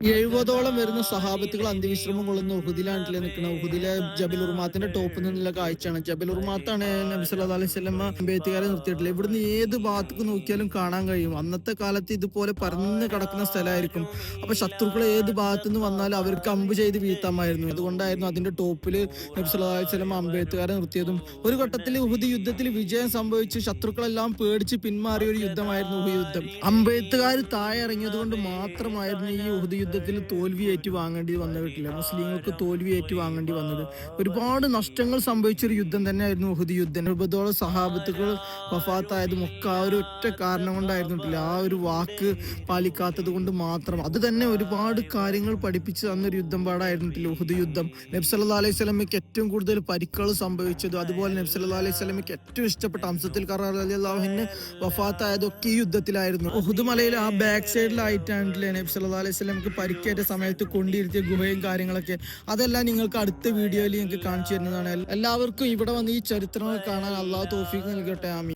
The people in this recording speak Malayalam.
70ഓളം വരുന്ന സഹാബത്തുകൾ അന്ത്യവിശ്രമം കൊള്ളുന്ന ഉഹുദിലാണ്ടിൽ നിൽക്കുന്ന ഉഹുദിലെ ജബൽ ഉർമാത്തിന്റെ ടോപ്പിൽ നിന്നുള്ള കാഴ്ചയാണ്. ജബൽ ഉർമാത്താണ് നബി സല്ലല്ലാഹു അലൈഹി വസല്ലം അമ്പെയ്ത്തുകാരെ നിർത്തിയിട്ടില്ല. ഇവിടുന്ന് ഏത് ഭാഗത്തേക്ക് നോക്കിയാലും കാണാൻ കഴിയും. അന്നത്തെ കാലത്ത് ഇതുപോലെ പരന്ന് കിടക്കുന്ന സ്ഥലമായിരിക്കും. അപ്പൊ ശത്രുക്കൾ ഏത് ഭാഗത്തു നിന്ന് വന്നാലും അവർക്ക് അമ്പ് ചെയ്ത് വീഴ്ത്താമായിരുന്നു. അതുകൊണ്ടായിരുന്നു അതിന്റെ ടോപ്പിൽ നബി സല്ലല്ലാഹു അലൈഹി വസല്ലം അമ്പെയ്ത്തുകാരെ നിർത്തിയതും. ഒരു ഘട്ടത്തിൽ ഉഹുദ് യുദ്ധത്തിൽ വിജയം സംഭവിച്ച് ശത്രുക്കളെല്ലാം പേടിച്ച് പിന്മാറിയ ഒരു യുദ്ധമായിരുന്നു ഉഹുദ് യുദ്ധം. അമ്പെയ്ത്തുകാർ താഴെ ഇറങ്ങിയത് കൊണ്ട് മാത്രമായിരുന്നു ഈ ഉഹുദ് യുദ്ധത്തിൽ തോൽവി ഏറ്റുവാങ്ങേണ്ടി വന്നിട്ടില്ല. മുസ്ലിങ്ങൾക്ക് തോൽവി ഏറ്റുവാങ്ങേണ്ടി വന്നത്. ഒരുപാട് നഷ്ടങ്ങൾ സംഭവിച്ചൊരു യുദ്ധം തന്നെയായിരുന്നു ഉഹുദ് യുദ്ധം. 70ഓളം സഹാബത്തുകൾ വഫാത്തായതും ഒക്കെ ആ ഒരു ഒറ്റ കാരണം കൊണ്ടായിരുന്നിട്ടില്ല. ആ ഒരു വാക്ക് പാലിക്കാത്തത് കൊണ്ട് മാത്രം. അത് തന്നെ ഒരുപാട് കാര്യങ്ങൾ പഠിപ്പിച്ചു തന്നൊരു യുദ്ധം പാടായിരുന്നിട്ടില്ല ഉഹുദ് യുദ്ധം. നബി സല്ലല്ലാഹു അലൈഹി വസല്ലമയ്ക്ക് ഏറ്റവും കൂടുതൽ പരിക്കുകൾ സംഭവിച്ചതും അതുപോലെ നബി സല്ലല്ലാഹു അലൈഹി വസല്ലമയ്ക്ക് ഏറ്റവും ഇഷ്ടപ്പെട്ട ഹംസത്തുൽ ഖറാർ റളിയല്ലാഹു അൻഹു വഫാത്തായതൊക്കെ ഈ യുദ്ധത്തിലായിരുന്നു. ഉഹുദ് മലയിൽ ആ ബാക്ക് സൈഡിലായിട്ടാണ് നബി സല്ലല്ലാഹു അലൈഹി വസല്ലമക്ക് പരിക്കേറ്റ സമയത്ത് കൊണ്ടിരുത്തിയ ഗുഹയും കാര്യങ്ങളൊക്കെ. അതെല്ലാം നിങ്ങൾക്ക് അടുത്ത വീഡിയോയിൽ ഞങ്ങൾക്ക് കാണിച്ചു തരുന്നതാണ്. എല്ലാവർക്കും ഇവിടെ വന്ന് ഈ ചരിത്രങ്ങൾ കാണാൻ അള്ളാഹു തൗഫീഖ് നൽകട്ടെ. ആമീൻ.